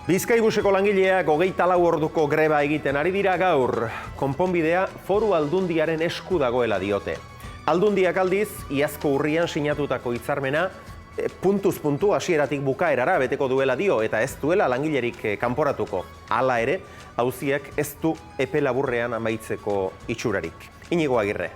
Bizkaibuseko langileak 24 orduko greba egiten ari dira gaur. Konponbidea Foru Aldundiaren esku dagoela diote. Aldundiak aldiz, iazko urrian sinatutako hitzarmena puntuz puntu hasieratik bukaerara beteko duela dio eta ez duela langilerik kanporatuko. Hala ere, auziak ez du epe laburrean amaitzeko itxurarik. Iñigo Agirre.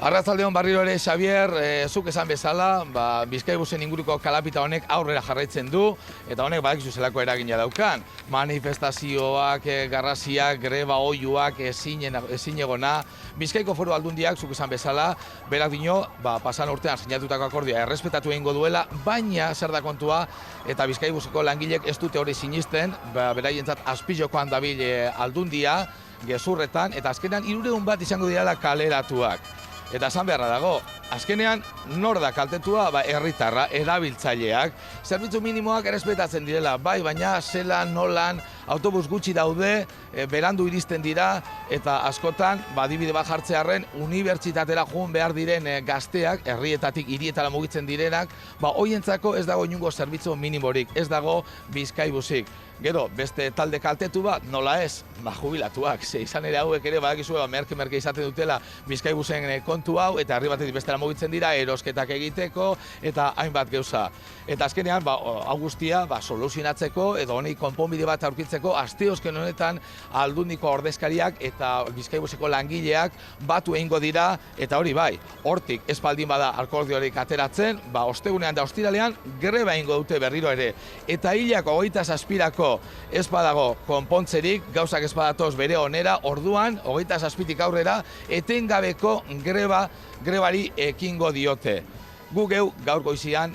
Arratsaldeon berriro ere, Xavier, zuk esan bezala, Bizkaibusen inguruko kalapita honek aurrera jarraitzen du, eta honek badakizu zelako eragina daukan. Manifestazioak, garrasiak, greba oihuak, ezinegona. Bizkaiko Foru Aldundiak, zuk esan bezala, berak dio, pasan urtean sinatutako akordioa errespetatu egingo duela, baina zer da kontua, eta Bizkaibuseko langilek ez dute hori sinisten, beraientzat azpijokoan dabil Aldundia, gezurretan, eta azkenean 300 bat izango direla kaleratuak. Eta esan beharra dago, azkenean nor da kaltetua, herritarra, erabiltzaileak. Zerbitzu minimoak errespetatzen direla, bai, baina zelan, nolan, autobus gutxi daude, berandu iristen dira, eta askotan, adibide bat jartzearren, unibertsitatera joan behar diren gazteak, herrietatik hirietara mugitzen direnak, hoientzako ez dago inungo zerbitzu minimorik, ez dago Bizkaibusik. Gero, beste talde kaltetu bat, nola ez, jubilatuak. Izan ere hauek ere badakizu merke izaten dutela Bizkaibusen kontu hau, eta herri batetik bestera mugitzen dira, erosketak egiteko, eta hainbat gauza. Eta azkenean, hau guztia, soluzionatzeko, edo honi konponbide bat aurkitzeko, asteozken honetan Aldundiko ordezkariak eta Bizkaibuseko langileak batu egingo dira, eta hori bai, hortik espaldin bada akordiorik ateratzen, ostegunean da ostiralean greba egingo dute berriro ere. Eta hilako 27 ez badago konpontzerik, gauzak ez badatoz bere onera, orduan, 27tik aurrera, etengabeko grebari ekingo diote. Gu geu, gaur goizian,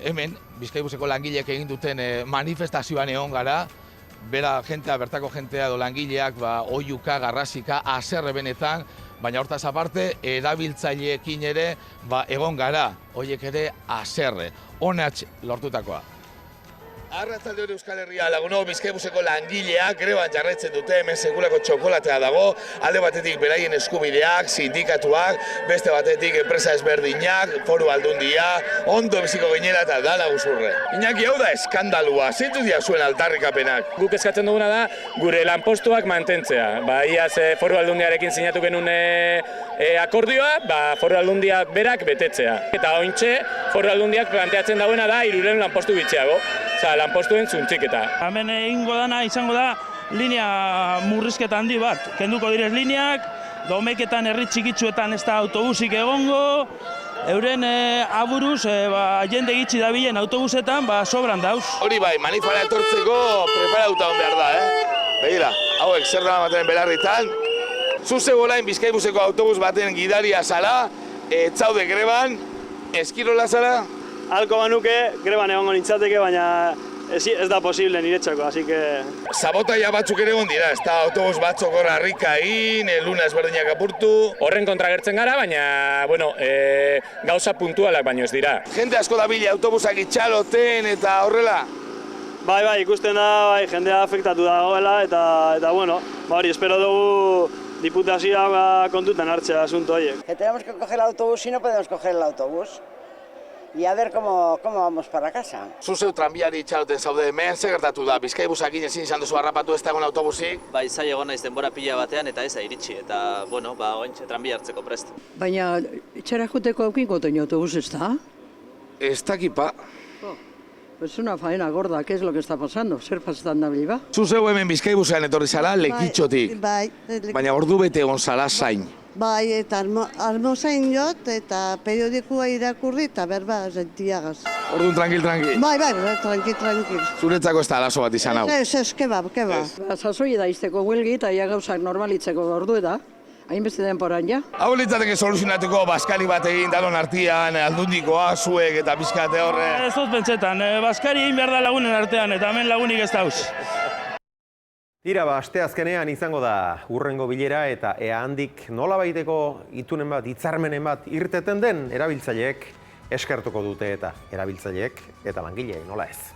hemen, Bizkaibuseko langileek egin duten manifestazioan egon gara, bertako jentea edo langileak, oihuka, garrasika, haserre benetan, baina hortaz aparte, erabiltzaileekin ere, egon gara, horiek ere haserre. Honatx lortutakoa. Arratsaldeon Euskal Herria lagunok, Bizkaibuseko langileak greban jarraitzen dute, hemen sekulako txokolatea dago, alde batetik beraien eskubideak, sindikatuak, beste batetik enpresa ezberdinak, Foru Aldundia, ondo biziko ginela eta dala guzurre. Iñaki, hau da eskandalua, zeintzuk dira zuen aldarrikapenak? Guk eskatzen duguna da, gure lanpostuak mantentzea. Iaz Foru Aldundiarekin sinatu genuen akordioa, Foru Aldundiak berak betetzea. Eta ointxe, Foru Aldundiak planteatzen dauena da 300 lanpostu bitxeago. Lanpostuen zuntziketa. Hemen egingo dana izango da linea murrizketa handi bat. Kenduko direz lineak, domeketan herri txikitsuetan ez da autobusik egongo, euren aburuz jende gitxi dabilen autobusetan sobran dauz. Hori bai, manifara etortzeko preparatuta hon behar da, Begira, hauek zer da baten belarritan. Zuze bolain Bizkaibuseko autobus baten gidaria zala, etzaude greban, eskirola zara? Halko banuke, greban egongo nintzateke, baina ez da posible niretzako, así que... Sabotaia batzuk ere egon dira, ez da autobus batzuk hor harrika egin, luna ezberdinak apurtu... Horren kontra gertzen gara, baina, gauza puntualak baino ez dira. Jende asko dabile autobusak itxaloten eta horrela? Bai, ikusten da, jendea afektatu dagoela, eta hori, espero dugu diputazioa kontutan hartzea asunto horiek. Que tenemos que coger el autobús y no podemos coger el autobús. Y a ver cómo vamos para casa. Zuzeu tranbiari itxaloten zaude hemen, zer gertatu da? Bizkaibusakin ezin izan duzu harrapatu ez dagoen autobusik? Zai egon naiz denbora pila batean eta ez iritsi, eta, ointxe tranbia hartzeko prest. Baina, etxera juteko aukiko teño autobus ez da? Ez dakipa. Es una faena gorda, ¿qué es lo que está pasando? Zer pasetan da biliba? Zuzeu hemen Bizkaibusean etorri zala, lekitxotik. Baina ordu bete egon zala zain. Bai, eta almozain jot, eta periodikoa irakurri, eta berba zentiagaz. Orduan tranquil. Bai, tranquil. Zuretzako ez da arazo bat izan hau? Ez, kebab. Sasoi da izteko huelgi eta gauzak normalitzeko ordu da. Hainbeste denporan, ja? Hau litzateke soluzionatuko Baskari bat egin danon artean, Aldundikoa, zuek eta bizkate horre. Ez dut pentsetan, Baskari egin behar da lagunen artean, eta hemen lagunik ez dauz. Tira, asteazkenean izango da hurrengo bilera eta ea handik nolabaiteko itunen bat, hitzarmenen bat irteten den erabiltzaileek eskertuko dute eta erabiltzaileek eta langileek nola ez.